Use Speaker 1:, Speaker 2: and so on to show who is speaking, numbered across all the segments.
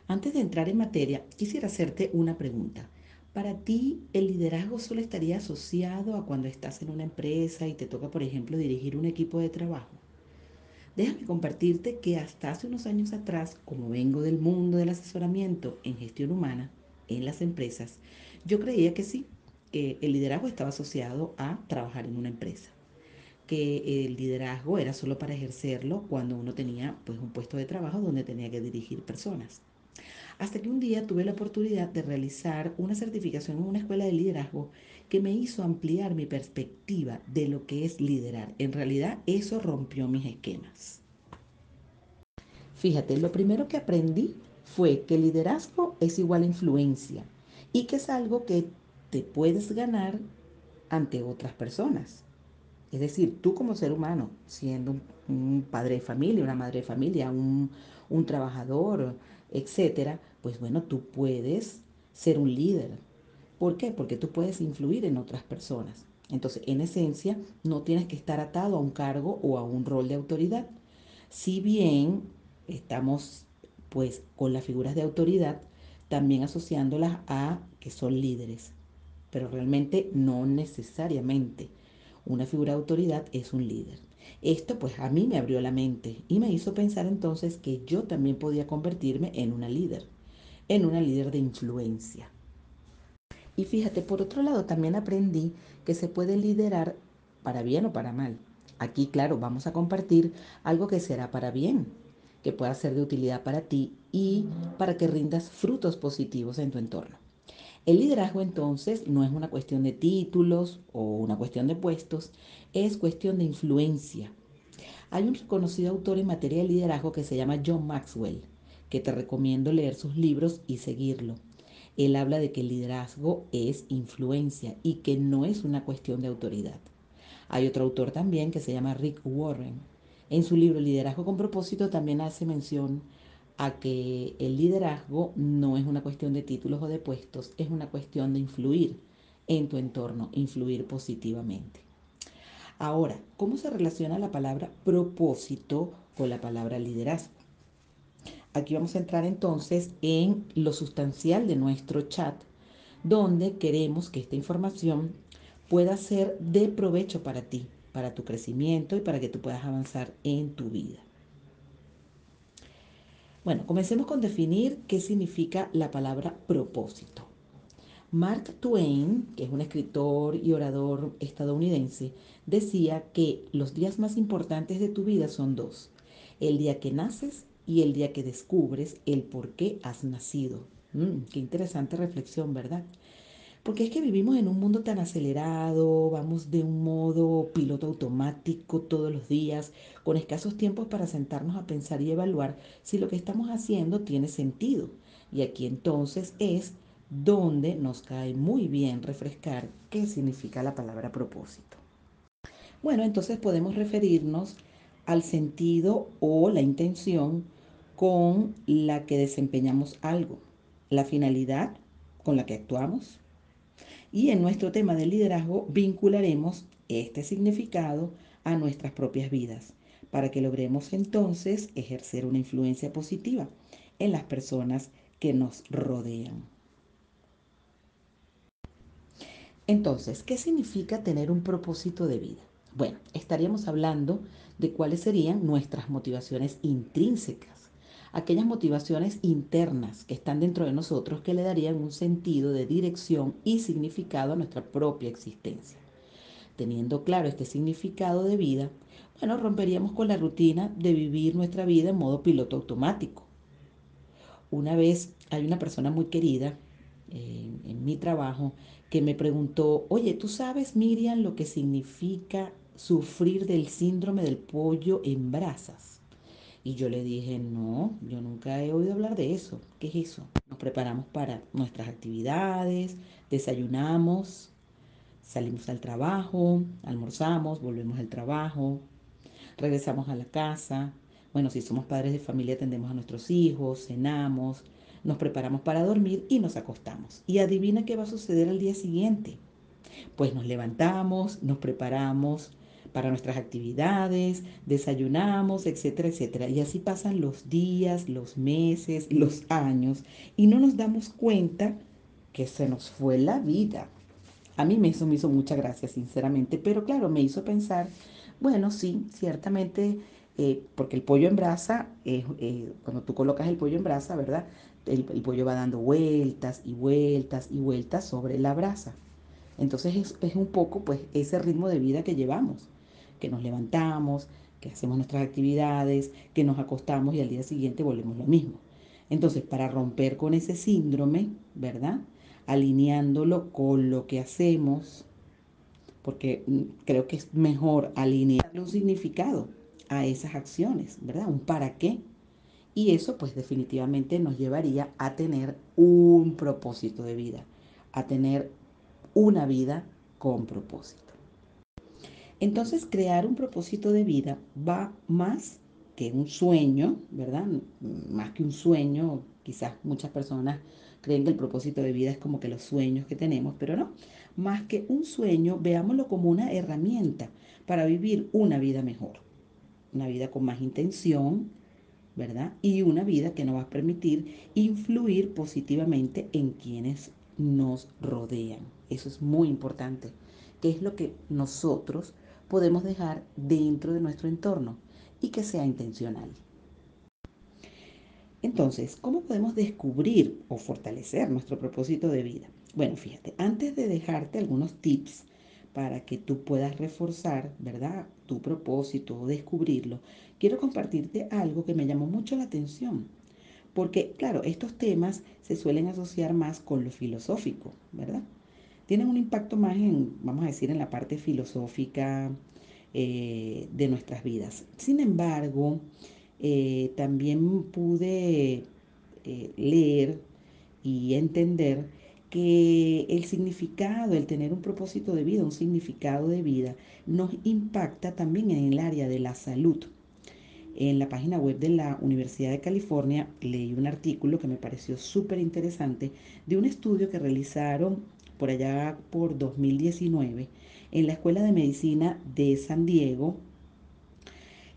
Speaker 1: Antes de entrar en materia, quisiera hacerte una pregunta. ¿Para ti el liderazgo solo estaría asociado a cuando estás en una empresa y te toca, por ejemplo, dirigir un equipo de trabajo? Déjame compartirte que hasta hace unos años atrás, como vengo del mundo del asesoramiento en gestión humana en las empresas, yo creía que sí, que el liderazgo estaba asociado a trabajar en una empresa, que el liderazgo era solo para ejercerlo cuando uno tenía pues un puesto de trabajo donde tenía que dirigir personas. Hasta que un día tuve la oportunidad de realizar una certificación en una escuela de liderazgo que me hizo ampliar mi perspectiva de lo que es liderar. En realidad eso rompió mis esquemas. Fíjate, lo primero que aprendí fue que liderazgo es igual a influencia y que es algo que te puedes ganar ante otras personas. Es decir, tú como ser humano, siendo un padre de familia, una madre de familia, un trabajador, etcétera, pues bueno, tú puedes ser un líder. ¿Por qué? Porque tú puedes influir en otras personas. Entonces, en esencia, no tienes que estar atado a un cargo o a un rol de autoridad. Si bien estamos pues con las figuras de autoridad, también asociándolas a que son líderes, pero realmente no necesariamente una figura de autoridad es un líder. Esto pues a mí me abrió la mente y me hizo pensar entonces que yo también podía convertirme en una líder de influencia. Y fíjate, por otro lado también aprendí que se puede liderar para bien o para mal. Aquí, claro, vamos a compartir algo que será para bien, que pueda ser de utilidad para ti y para que rindas frutos positivos en tu entorno. El liderazgo entonces no es una cuestión de títulos o una cuestión de puestos, es cuestión de influencia. Hay un reconocido autor en materia de liderazgo que se llama John Maxwell, que te recomiendo leer sus libros y seguirlo. Él habla de que el liderazgo es influencia y que no es una cuestión de autoridad. Hay otro autor también que se llama Rick Warren. En su libro Liderazgo con propósito también hace mención a que el liderazgo no es una cuestión de títulos o de puestos, es una cuestión de influir en tu entorno, influir positivamente. Ahora, ¿cómo se relaciona la palabra propósito con la palabra liderazgo? Aquí vamos a entrar entonces en lo sustancial de nuestro chat, donde queremos que esta información pueda ser de provecho para ti, para tu crecimiento y para que tú puedas avanzar en tu vida. Bueno, comencemos con definir qué significa la palabra propósito. Mark Twain, que es un escritor y orador estadounidense, decía que los días más importantes de tu vida son dos: el día que naces y el día que descubres el por qué has nacido. Qué interesante reflexión, ¿verdad? Porque es que vivimos en un mundo tan acelerado, vamos de un modo piloto automático todos los días, con escasos tiempos para sentarnos a pensar y evaluar si lo que estamos haciendo tiene sentido. Y aquí entonces es donde nos cae muy bien refrescar qué significa la palabra propósito. Bueno, entonces podemos referirnos al sentido o la intención con la que desempeñamos algo, la finalidad con la que actuamos, y en nuestro tema de liderazgo vincularemos este significado a nuestras propias vidas para que logremos entonces ejercer una influencia positiva en las personas que nos rodean. Entonces, ¿qué significa tener un propósito de vida? Bueno, estaríamos hablando de cuáles serían nuestras motivaciones intrínsecas, aquellas motivaciones internas que están dentro de nosotros que le darían un sentido de dirección y significado a nuestra propia existencia. Teniendo claro este significado de vida, bueno, romperíamos con la rutina de vivir nuestra vida en modo piloto automático. Una vez hay una persona muy querida en mi trabajo que me preguntó, oye, ¿tú sabes, Miriam, lo que significa sufrir del síndrome del pollo en brasas? Y yo le dije, no, yo nunca he oído hablar de eso. ¿Qué es eso? Nos preparamos para nuestras actividades, desayunamos, salimos al trabajo, almorzamos, volvemos al trabajo, regresamos a la casa. Bueno, si somos padres de familia, atendemos a nuestros hijos, cenamos, nos preparamos para dormir y nos acostamos. Y adivina qué va a suceder al día siguiente. Pues nos levantamos, nos preparamos para nuestras actividades, desayunamos, etcétera, etcétera. Y así pasan los días, los meses, los años y no nos damos cuenta que se nos fue la vida. A mí eso me hizo mucha gracia, sinceramente, pero claro, me hizo pensar, bueno, sí, ciertamente, porque el pollo en brasa, cuando tú colocas el pollo en brasa, ¿verdad? El pollo va dando vueltas y vueltas y vueltas sobre la brasa. Entonces es un poco pues ese ritmo de vida que llevamos, que nos levantamos, que hacemos nuestras actividades, que nos acostamos y al día siguiente volvemos lo mismo. Entonces, para romper con ese síndrome, ¿verdad? Alineándolo con lo que hacemos, porque creo que es mejor alinearle un significado a esas acciones, ¿verdad? Un para qué. Y eso pues definitivamente nos llevaría a tener un propósito de vida, a tener una vida con propósito. Entonces, crear un propósito de vida va más que un sueño, ¿verdad? Más que un sueño, quizás muchas personas creen que el propósito de vida es como que los sueños que tenemos, pero no. Más que un sueño, veámoslo como una herramienta para vivir una vida mejor, una vida con más intención, ¿verdad? Y una vida que nos va a permitir influir positivamente en quienes nos rodean. Eso es muy importante. ¿Qué es lo que nosotros podemos dejar dentro de nuestro entorno y que sea intencional? Entonces, ¿cómo podemos descubrir o fortalecer nuestro propósito de vida? Bueno, fíjate, antes de dejarte algunos tips para que tú puedas reforzar, ¿verdad? Tu propósito o descubrirlo, quiero compartirte algo que me llamó mucho la atención. Porque, claro, estos temas se suelen asociar más con lo filosófico, ¿verdad? Tienen un impacto más en, vamos a decir, en la parte filosófica de nuestras vidas. Sin embargo, también pude leer y entender que el significado, el tener un propósito de vida, un significado de vida, nos impacta también en el área de la salud. En la página web de la Universidad de California leí un artículo que me pareció súper interesante de un estudio que realizaron por allá por 2019 en la Escuela de Medicina de San Diego.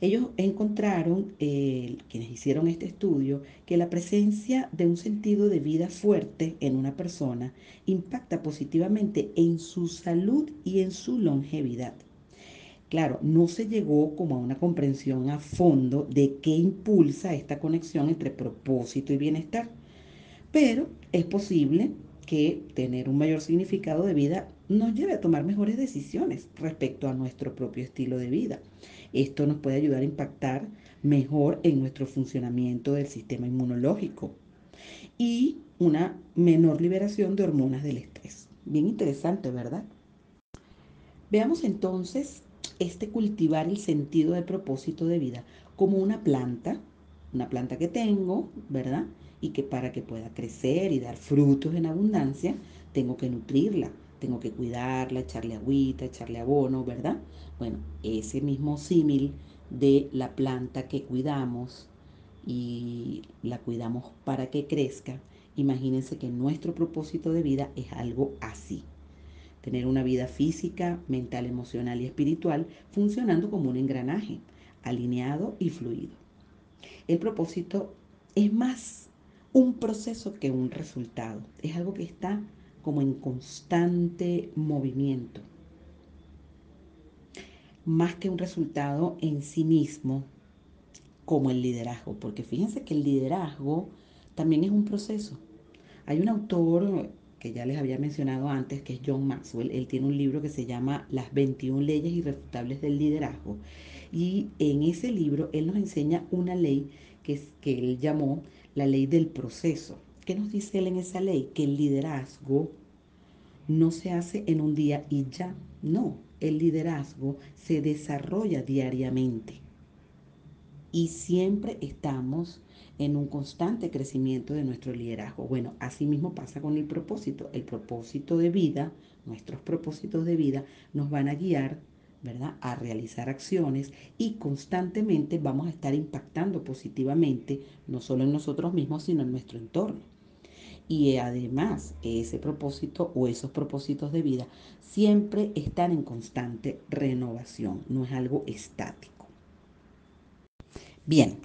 Speaker 1: Ellos encontraron, quienes hicieron este estudio, que la presencia de un sentido de vida fuerte en una persona impacta positivamente en su salud y en su longevidad. Claro, no se llegó como a una comprensión a fondo de qué impulsa esta conexión entre propósito y bienestar, pero es posible que tener un mayor significado de vida nos lleve a tomar mejores decisiones respecto a nuestro propio estilo de vida. Esto nos puede ayudar a impactar mejor en nuestro funcionamiento del sistema inmunológico y una menor liberación de hormonas del estrés. Bien interesante, ¿verdad? Veamos entonces este cultivar el sentido de propósito de vida como una planta que tengo, ¿verdad? Y que para que pueda crecer y dar frutos en abundancia, tengo que nutrirla, tengo que cuidarla, echarle agüita, echarle abono, ¿verdad? Bueno, ese mismo símil de la planta que cuidamos y la cuidamos para que crezca, imagínense que nuestro propósito de vida es algo así. Tener una vida física, mental, emocional y espiritual funcionando como un engranaje, alineado y fluido. El propósito es más un proceso que un resultado. Es algo que está como en constante movimiento. Más que un resultado en sí mismo, como el liderazgo. Porque fíjense que el liderazgo también es un proceso. Hay un autor que ya les había mencionado antes, que es John Maxwell. Él tiene un libro que se llama Las 21 leyes irrefutables del liderazgo. Y en ese libro él nos enseña una ley que él llamó la ley del proceso. ¿Qué nos dice él en esa ley? Que el liderazgo no se hace en un día y ya. No, el liderazgo se desarrolla diariamente y siempre estamos en un constante crecimiento de nuestro liderazgo. Bueno, así mismo pasa con el propósito. El propósito de vida, nuestros propósitos de vida nos van a guiar, ¿verdad?, a realizar acciones y constantemente vamos a estar impactando positivamente, no solo en nosotros mismos, sino en nuestro entorno. Y además, ese propósito o esos propósitos de vida siempre están en constante renovación, no es algo estático. Bien,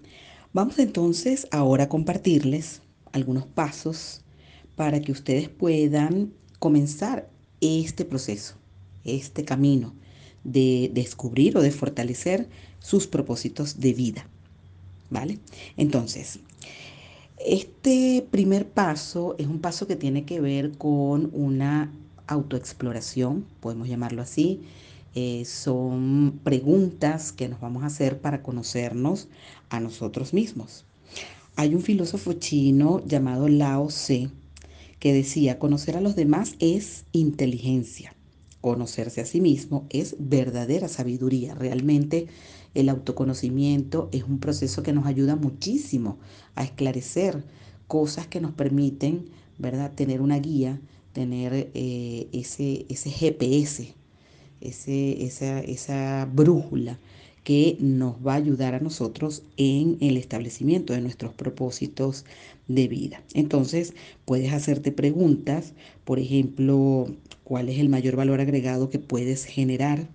Speaker 1: vamos entonces ahora a compartirles algunos pasos para que ustedes puedan comenzar este proceso, este camino de descubrir o de fortalecer sus propósitos de vida, ¿vale? Entonces, este primer paso es un paso que tiene que ver con una autoexploración, podemos llamarlo así. Son preguntas que nos vamos a hacer para conocernos a nosotros mismos. Hay un filósofo chino llamado Lao Tse que decía, conocer a los demás es inteligencia, conocerse a sí mismo es verdadera sabiduría. Realmente el autoconocimiento es un proceso que nos ayuda muchísimo a esclarecer cosas que nos permiten, ¿verdad?, tener una guía, tener ese GPS, esa brújula que nos va a ayudar a nosotros en el establecimiento de nuestros propósitos de vida. Entonces, puedes hacerte preguntas, por ejemplo, ¿cuál es el mayor valor agregado que puedes generar?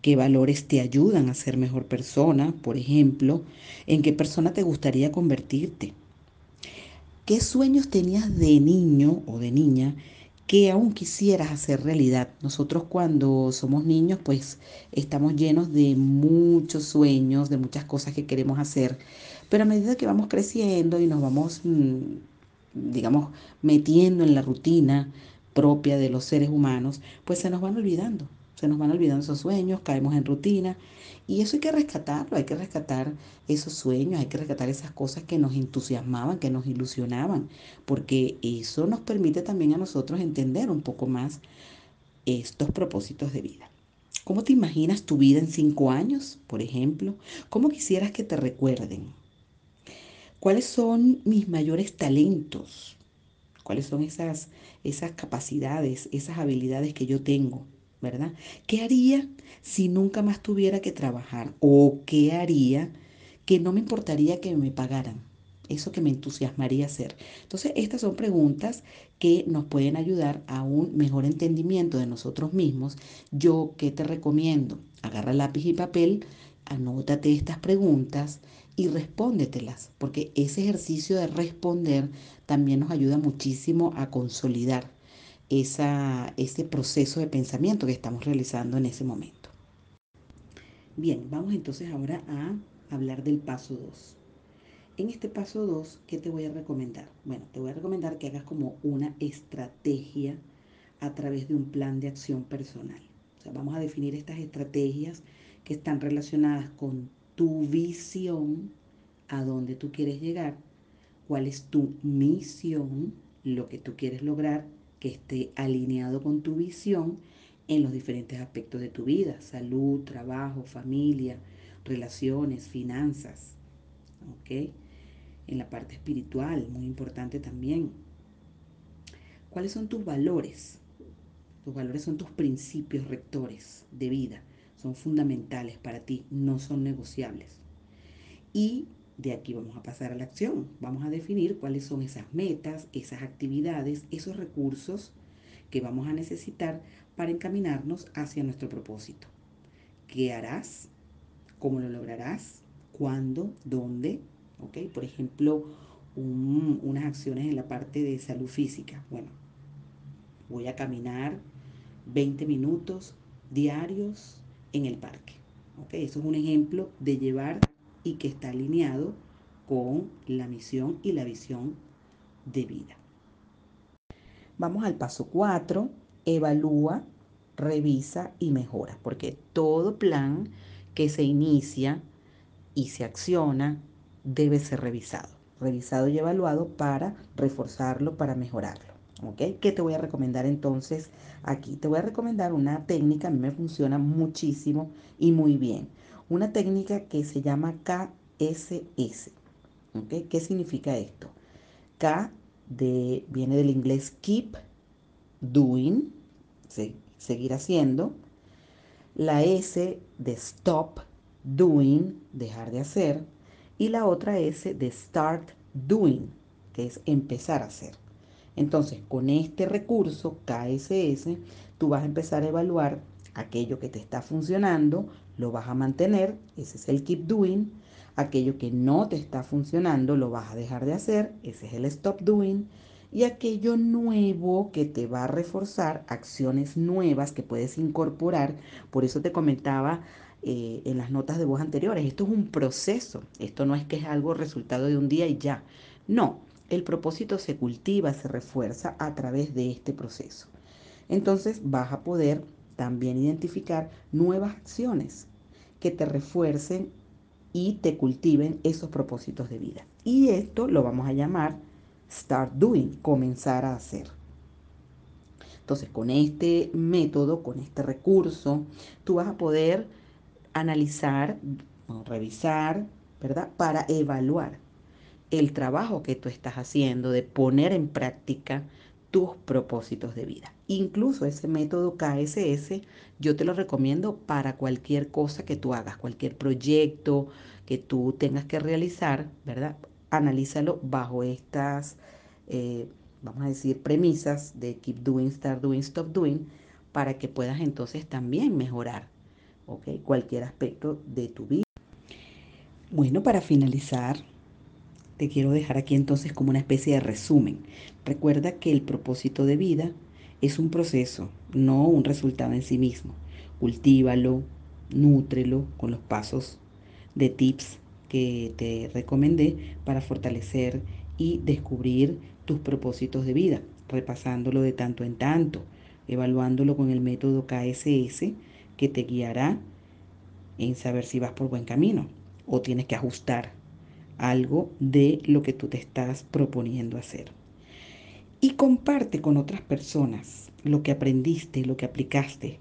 Speaker 1: ¿Qué valores te ayudan a ser mejor persona? Por ejemplo, ¿en qué persona te gustaría convertirte? ¿Qué sueños tenías de niño o de niña que aún quisieras hacer realidad? Nosotros cuando somos niños, pues estamos llenos de muchos sueños, de muchas cosas que queremos hacer, pero a medida que vamos creciendo y nos vamos, digamos, metiendo en la rutina propia de los seres humanos, pues se nos van olvidando. Se nos van olvidando esos sueños, caemos en rutina y eso hay que rescatarlo, hay que rescatar esos sueños, hay que rescatar esas cosas que nos entusiasmaban, que nos ilusionaban, porque eso nos permite también a nosotros entender un poco más estos propósitos de vida. ¿Cómo te imaginas tu vida en 5 años, por ejemplo? ¿Cómo quisieras que te recuerden? ¿Cuáles son mis mayores talentos? ¿Cuáles son esas capacidades, esas habilidades que yo tengo? ¿Verdad? ¿Qué haría si nunca más tuviera que trabajar? ¿O qué haría que no me importaría que me pagaran? Eso que me entusiasmaría hacer. Entonces, estas son preguntas que nos pueden ayudar a un mejor entendimiento de nosotros mismos. Yo, ¿qué te recomiendo? Agarra lápiz y papel, anótate estas preguntas y respóndetelas, porque ese ejercicio de responder también nos ayuda muchísimo a consolidar ese proceso de pensamiento que estamos realizando en ese momento. Bien, vamos entonces ahora a hablar del paso 2. En este paso 2, ¿qué te voy a recomendar? Bueno, te voy a recomendar que hagas como una estrategia a través de un plan de acción personal. O sea, vamos a definir estas estrategias que están relacionadas con tu visión, a dónde tú quieres llegar, cuál es tu misión, lo que tú quieres lograr, que esté alineado con tu visión en los diferentes aspectos de tu vida, salud, trabajo, familia, relaciones, finanzas, ¿ok? En la parte espiritual, muy importante también. ¿Cuáles son tus valores? Tus valores son tus principios rectores de vida, son fundamentales para ti, no son negociables. Y de aquí vamos a pasar a la acción. Vamos a definir cuáles son esas metas, esas actividades, esos recursos que vamos a necesitar para encaminarnos hacia nuestro propósito. ¿Qué harás? ¿Cómo lo lograrás? ¿Cuándo? ¿Dónde? ¿Ok? Por ejemplo, unas acciones en la parte de salud física. Bueno, voy a caminar 20 minutos diarios en el parque. ¿Ok? Eso es un ejemplo de llevar y que está alineado con la misión y la visión de vida. Vamos al paso 4. Evalúa, revisa y mejora, porque todo plan que se inicia y se acciona debe ser revisado. Revisado y evaluado para reforzarlo, para mejorarlo. ¿Ok? ¿Qué te voy a recomendar entonces aquí? Te voy a recomendar una técnica, a mí me funciona muchísimo y muy bien. Una técnica que se llama KSS. ¿Ok? ¿Qué significa esto? Viene del inglés keep doing, seguir haciendo. La S de stop doing, dejar de hacer. Y la otra S de start doing, que es empezar a hacer. Entonces, con este recurso KSS, tú vas a empezar a evaluar aquello que te está funcionando, lo vas a mantener, ese es el keep doing. Aquello que no te está funcionando, lo vas a dejar de hacer, ese es el stop doing. Y aquello nuevo que te va a reforzar, acciones nuevas que puedes incorporar. Por eso te comentaba en las notas de voz anteriores, esto es un proceso, esto no es que es algo resultado de un día y ya. No, el propósito se cultiva, se refuerza a través de este proceso. Entonces vas a poder también identificar nuevas acciones que te refuercen y te cultiven esos propósitos de vida. Y esto lo vamos a llamar start doing, comenzar a hacer. Entonces, con este método, con este recurso, tú vas a poder analizar, revisar, ¿verdad? Para evaluar el trabajo que tú estás haciendo de poner en práctica tus propósitos de vida. Incluso ese método KSS yo te lo recomiendo para cualquier cosa que tú hagas, cualquier proyecto que tú tengas que realizar, ¿verdad? Analízalo bajo estas, eh, vamos a decir, premisas de keep doing, start doing, stop doing, para que puedas entonces también mejorar, ¿ok? Cualquier aspecto de tu vida. Bueno, para finalizar, te quiero dejar aquí entonces como una especie de resumen. Recuerda que el propósito de vida es un proceso, no un resultado en sí mismo. Cultívalo, nútrelo con los pasos de tips que te recomendé para fortalecer y descubrir tus propósitos de vida, repasándolo de tanto en tanto, evaluándolo con el método KSS que te guiará en saber si vas por buen camino o tienes que ajustar algo de lo que tú te estás proponiendo hacer. Y comparte con otras personas lo que aprendiste, lo que aplicaste.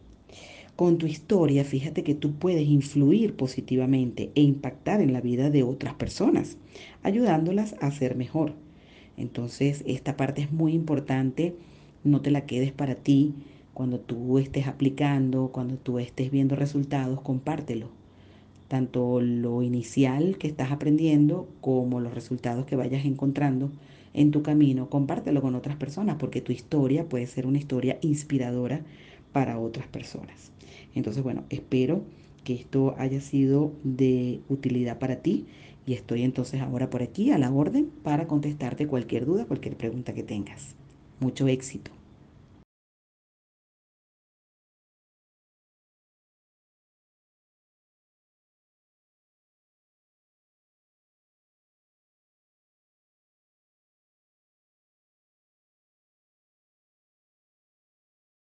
Speaker 1: Con tu historia, fíjate que tú puedes influir positivamente e impactar en la vida de otras personas, ayudándolas a ser mejor. Entonces, esta parte es muy importante, no te la quedes para ti. Cuando tú estés aplicando, cuando tú estés viendo resultados, compártelo, tanto lo inicial que estás aprendiendo como los resultados que vayas encontrando en tu camino, compártelo con otras personas porque tu historia puede ser una historia inspiradora para otras personas. Entonces, bueno, espero que esto haya sido de utilidad para ti y estoy entonces ahora por aquí a la orden para contestarte cualquier duda, cualquier pregunta que tengas. Mucho éxito.